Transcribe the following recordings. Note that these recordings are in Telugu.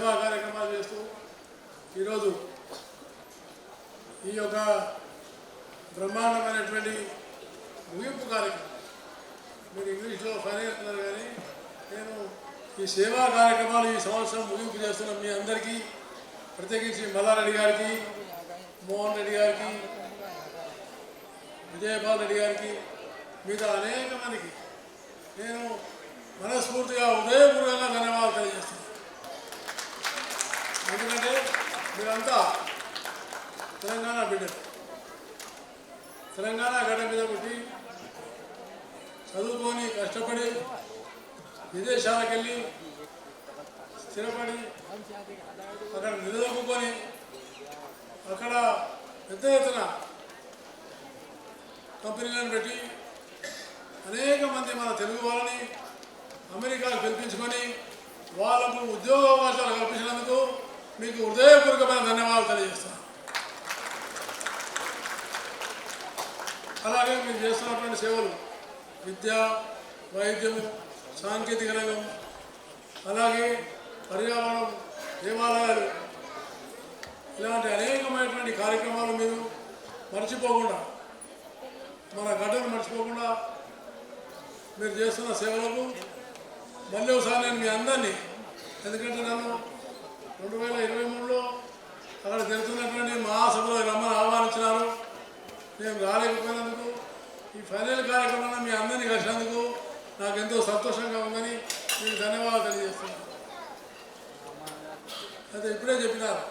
సేవా కార్యక్రమాలు చేస్తూ ఈరోజు ఈ యొక్క బ్రహ్మాండమైనటువంటి ముగింపు కార్యక్రమం, మీరు ఇంగ్లీష్లో ఫైనల్ అన్నారు కానీ నేను ఈ సేవా కార్యక్రమాలు ఈ సంవత్సరం ముగింపు చేస్తున్న మీ అందరికీ, ప్రత్యేకించి మల్లారెడ్డి గారికి, మోహన్ రెడ్డి గారికి, విజయపాల్ రెడ్డి గారికి, మిగతా అనేక మందికి నేను మనస్ఫూర్తిగా హృదయపూర్వకంగా ధన్యవాదాలు తెలియజేస్తున్నాను. ఎందుకంటే మీరంతా తెలంగాణ బిడ్డలు, తెలంగాణ గడ్డ మీద పుట్టి చదువుకొని కష్టపడి విదేశాలకు వెళ్ళి స్థిరపడి అక్కడ నిలదొక్కుని అక్కడ పెద్ద ఎత్తున కంపెనీలను పెట్టి అనేక మంది మన తెలుగు వాళ్ళని అమెరికాకు పిలిపించుకొని వాళ్ళకు ఉద్యోగ అవకాశాలు కల్పించినందుకు మీకు హృదయపూర్వకమైన ధన్యవాదాలు తెలియజేస్తాను. అలాగే మీరు చేస్తున్నటువంటి సేవలు విద్య, వైద్యము, సాంకేతిక రంగం, అలాగే పర్యావరణం, దేవాలయాలు, ఇలాంటి అనేకమైనటువంటి కార్యక్రమాలు మీరు మర్చిపోకుండా, మన గడ్డను మర్చిపోకుండా మీరు చేస్తున్న సేవలకు మళ్ళీ ఒకసారి నేను మీ అందరినీ, ఎందుకంటే నన్ను 2023లో అక్కడ జరుగుతున్నటువంటి మహాసభలో రమ్మని ఆహ్వానించినారు. నేను రాలేకపోయినందుకు ఈ ఫైనల్ కార్యక్రమంలో మీ అందరినీ కలిసినందుకు నాకు ఎంతో సంతోషంగా ఉందని మీకు ధన్యవాదాలు తెలియజేస్తున్నాను. అయితే ఇప్పుడే చెప్పినారు,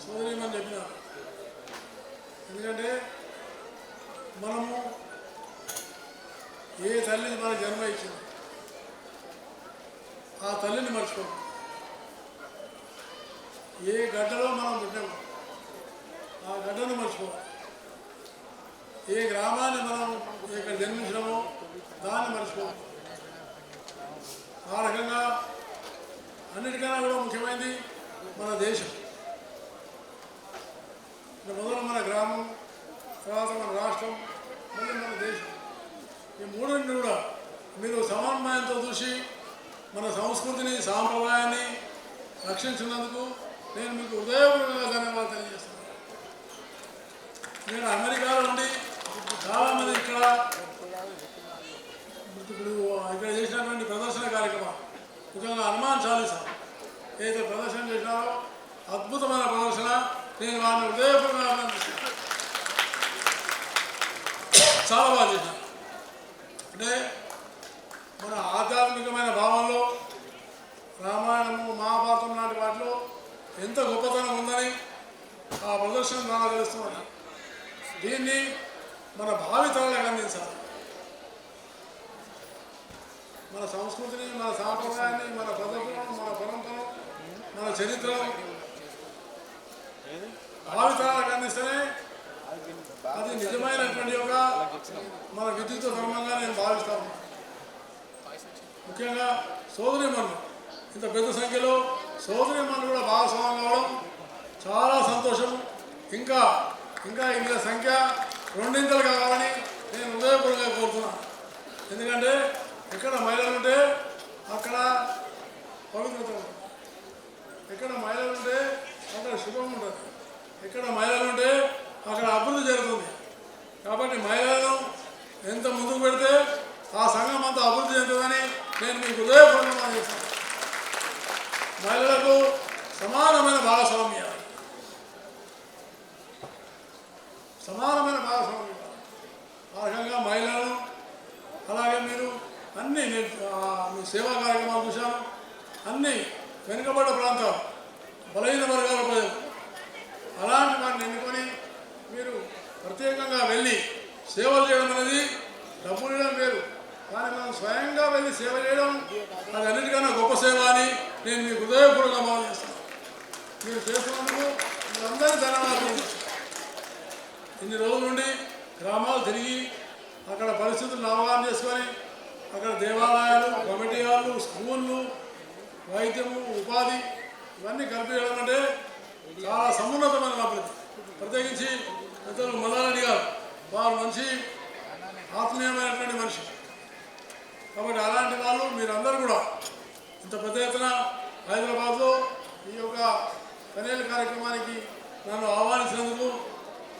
సోదరిమని చెప్పినారు. ఎందుకంటే మనము ఏ తల్లిని మనకు జన్మ ఇచ్చింది ఆ తల్లిని మర్చిపోము. ఏ గడ్డలో మనం పుట్టాము ఆ గడ్డను మర్చిపోవాలి. ఏ గ్రామాన్ని మనం ఇక్కడ జన్మించినామో దాన్ని మర్చిపోవాలి. ఆ రకంగా అన్నిటికన్నా కూడా ముఖ్యమైనది మన దేశం. మొదలు మన గ్రామం, తర్వాత మన రాష్ట్రం, మళ్ళీ మన దేశం. ఈ మూడింటిని కూడా మీరు సమన్వయంతో చూసి మన సంస్కృతిని, సాంప్రదాయాన్ని రక్షించినందుకు నేను మీకు హృదయపూర్వకంగా ధన్యవాదాలు తెలియజేస్తున్నాను. నేను అమెరికాలో ఉండి చాలామంది ఇక్కడ చేసినటువంటి ప్రదర్శన కార్యక్రమం, ముఖ్యంగా హనుమాన్ చాలీసా ఏదైతే ప్రదర్శన చేసినారో అద్భుతమైన ప్రదర్శన, నేను వారిని హృదయపూర్వకంగా అభినందిస్తున్నాను. చాలా బాగా చేశాను. అంటే మన ఆధ్యాత్మికమైన భావంలో రామాయణము, మహాభారతం లాంటి వాటిలో ఎంత గొప్పతనం ఉందని ఆ ప్రదర్శన ద్వారా తెలుస్తున్నది. దీన్ని మన భావితరాలకు అందించాలి. మన సంస్కృతిని, మన సాంప్రదాయాన్ని, మన పద్ధతులను, మన పరంపరను, మన చరిత్రను భావితరాలకు అందిస్తేనే అది నిజమైనటువంటి ఒక మన విద్యుత్ ధర్మంగా నేను భావిస్తాను. ముఖ్యంగా సోదరీమణులు, ఇంత పెద్ద సంఖ్యలో సోదరీమణులు కూడా భాగస్వామ్యం కావడం చాలా సంతోషం. ఇంకా ఇంకా ఇంత సంఖ్య రెండింతలు కావాలని నేను హృదయపూర్వకంగా కోరుతున్నాను. ఎందుకంటే ఎక్కడ మహిళలు ఉంటే అక్కడ పవిత్రత ఉంటుంది, ఎక్కడ మహిళలు ఉంటే అక్కడ శుభం ఉంటుంది, ఎక్కడ మహిళలు ఉంటే అక్కడ అభివృద్ధి జరుగుతుంది. కాబట్టి మహిళలను ఎంత ముందుకు పెడితే ఆ సంఘం అంతా అభివృద్ధి చెందుతుందని నేను మీకు హృదయపూర్వకంగా చేస్తాను. మహిళలకు సమానమైన భాగస్వామ్యం, సమానమైన భాగస్వామ్యం. ఆ రకంగా మహిళలను, అలాగే మీరు అన్నీ మీ సేవా కార్యక్రమాలు చూశాను. అన్నీ వెనుకబడ్డ ప్రాంతాలు, బలహీన వర్గాల ప్రజలు, అలాంటి వాటిని ఎన్నుకొని మీరు ప్రత్యేకంగా వెళ్ళి సేవలు చేయడం అనేది డబ్బులు ఇవ్వడం వేరు, కానీ మనం స్వయంగా వెళ్ళి సేవ చేయడం అది అన్నిటికన్నా గొప్ప సేవ అని నేను మీకు హృదయపూర్వకంగా భావిస్తున్నాను. మీరు చేస్తున్నందుకు మీరందరూ ధన్యవాదాలు. ఇన్ని రోజుల నుండి గ్రామాలు తిరిగి అక్కడ పరిస్థితులను అవగాహన చేసుకొని అక్కడ దేవాలయాలు, కమిటీ హాళ్ళు, స్కూళ్ళు, వైద్యము, ఉపాధి ఇవన్నీ కల్పించడం అంటే చాలా సమున్నతమైన అభివృద్ధి. ప్రత్యేకించి పెద్దలు మల్లారెడ్డి గారు వారు మంచి ఆత్మీయమైనటువంటి మనిషి. కాబట్టి అలాంటి వాళ్ళు మీరందరూ కూడా ఇంత పెద్ద ఎత్తున హైదరాబాద్లో పనేళ్ళ కార్యక్రమానికి నన్ను ఆహ్వానించినందుకు,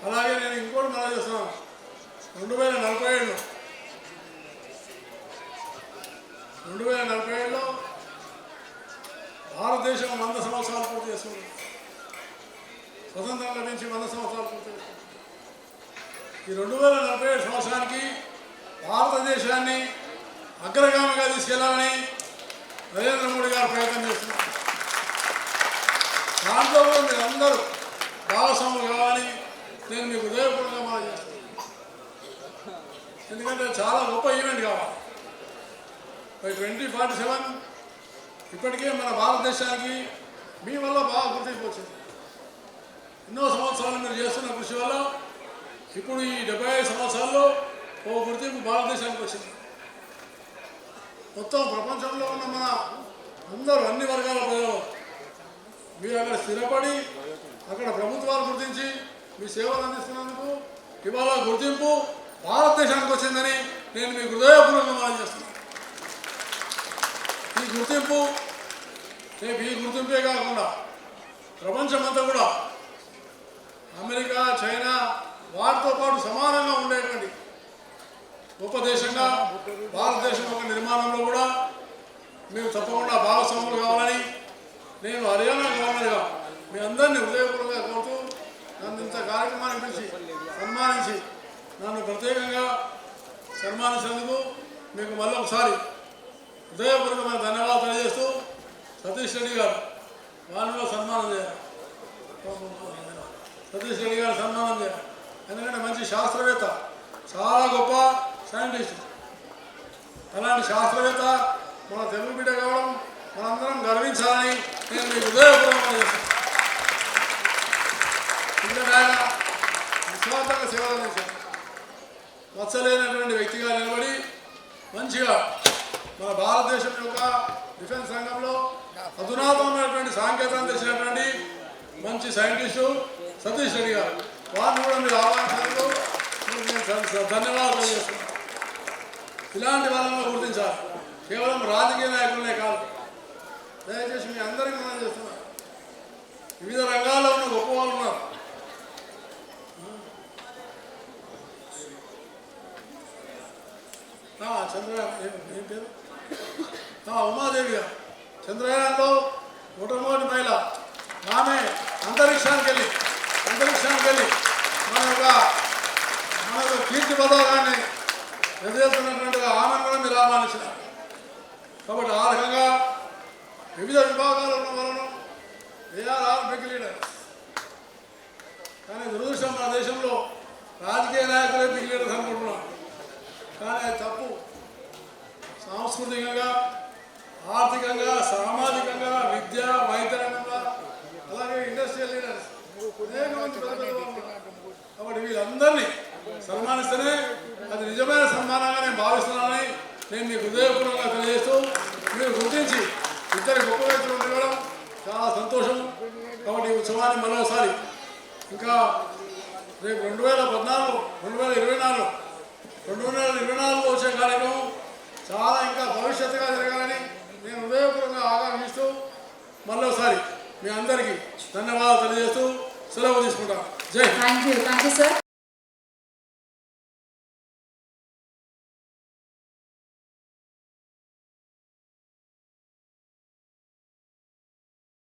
అలాగే నేను ఇంకోటి మనం చేస్తున్నాను. 2047లో భారతదేశం 100 సంవత్సరాలు పూర్తి చేస్తుంది. స్వతంత్రం లభించి 100 సంవత్సరాలు పూర్తి చేస్తుంది. ఈ 2047 సంవత్సరానికి భారతదేశాన్ని అగ్రగామిగా తీసుకెళ్లాలని నరేంద్ర మోడీ గారు ప్రయత్నం చేస్తున్నారు. దాంట్లో కూడా మీరందరూ భాగస్వాములు కావాలని నేను మీకు హృదయపూర్వకంగా మనం చేస్తున్నాను. ఎందుకంటే చాలా గొప్ప ఈవెంట్ కావాలి. బై 2047 ఇప్పటికే మన భారతదేశానికి మీ వల్ల బాగా గుర్తింపు వచ్చింది. ఎన్నో సంవత్సరాలు మీరు చేస్తున్న కృషి వల్ల ఇప్పుడు ఈ 75 సంవత్సరాల్లో ఓ గుర్తింపు భారతదేశానికి వచ్చింది. మొత్తం ప్రపంచంలో ఉన్న మన అందరూ అన్ని వర్గాల ప్రజలు మీరు అక్కడ స్థిరపడి అక్కడ ప్రభుత్వాలు గుర్తించి మీ సేవలు అందిస్తున్నందుకు ఇవాళ గుర్తింపు భారతదేశానికి వచ్చిందని నేను మీకు హృదయపూర్వకంగా మనం చేస్తున్నాను. ఈ గుర్తింపే కాకుండా ప్రపంచమంతా కూడా అమెరికా, చైనా వాటితో పాటు సమానంగా ఉండేటువంటి గొప్ప దేశంగా భారతదేశం యొక్క నిర్మాణంలో కూడా మీరు తప్పకుండా భాగస్వాములు కావాలని నేను హర్యానా గవర్నర్గా మీ అందరినీ హృదయపూర్వకంగా కోరుతూ నన్ను ఇంత కార్యక్రమానికి పిలిచి సన్మానించి నన్ను ప్రత్యేకంగా సన్మానించినందుకు మీకు మళ్ళీ ఒకసారి హృదయపూర్వకమైన ధన్యవాదాలు తెలియజేస్తూ సతీష్ రెడ్డి గారు వారిలో సన్మానం చేయాలి. సతీష్ రెడ్డి గారు సన్మానం చేయాలి. ఎందుకంటే మంచి శాస్త్రవేత్త, చాలా గొప్ప సైంటిస్ట్. అలాంటి శాస్త్రవేత్త మన తెలుగు బిడ్డ కావడం మనందరం గర్వించాలని నేను మీకు హృదయపూర్వకంగా చేస్తాను. ఎందుకంటే ఆయన నిస్వార్థంగా సేవలు అందించారు. మచ్చలేనటువంటి వ్యక్తిగా నిలబడి మంచిగా మన భారతదేశం యొక్క డిఫెన్స్ రంగంలో అధునాతనమైనటువంటి సాంకేతికత తెచ్చినటువంటి మంచి సైంటిస్టు సతీష్ రెడ్డి గారు. వారిని కూడా మీరు ఆహ్వానించినందుకు నేను ధన్యవాదాలు తెలియజేస్తున్నాను. ఇలాంటి వాళ్ళని గుర్తించాలి. కేవలం రాజకీయ నాయకులనే కాదు, దయచేసి మీ అందరికీ మనం చేస్తున్నాను. వివిధ రంగాల్లో ఉన్న గొప్ప వాళ్ళు ఉన్నారు. చంద్రయాన్ ఏం పేరు? ఉమాదేవి గారు చంద్రయాన్లో మొట్టమొదటి మహిళ. ఆమె అంతరిక్షానికి వెళ్ళి మన యొక్క కీర్తి పతాకాన్ని ఎదురెళ్తున్నటువంటి ఆమెను కూడా మీరు ఆహ్వానించినారు. కాబట్టి ఆ రకంగా వివిధ విభాగాలు ఉన్న వలన ఏఆర్ బిగ్ లీడర్. కానీ దురదృష్టం మన దేశంలో రాజకీయ నాయకులే బిగ్ లీడర్స్ అనుకుంటున్నాం. కానీ అది తప్పు. సాంస్కృతికంగా, ఆర్థికంగా, సామాజికంగా, విద్య, వైద్య రంగంగా, అలాగే ఇండస్ట్రియల్ లీడర్స్ అనేక మంది కాబట్టి వీళ్ళందరినీ సన్మానిస్తేనే అది నిజమైన సన్మానంగా నేను భావిస్తున్నానని నేను మీకు హృదయపూర్వకంగా తెలియజేస్తూ మీరు గుర్తించి ఇద్దరు గొప్ప వ్యక్తులు ఉండడం చాలా సంతోషం. కాబట్టి ఈ ఉత్సవాన్ని మరోసారి ఇంకా రేపు 2024 వచ్చే కార్యక్రమం చాలా ఇంకా భవిష్యత్తుగా జరగాలని నేను హృదయపూర్వకంగా ఆకాంక్షిస్తూ మరోసారి మీ అందరికీ ధన్యవాదాలు తెలియజేస్తూ సెలవు తీసుకుంటాను. జై హింద్. Thank you sir.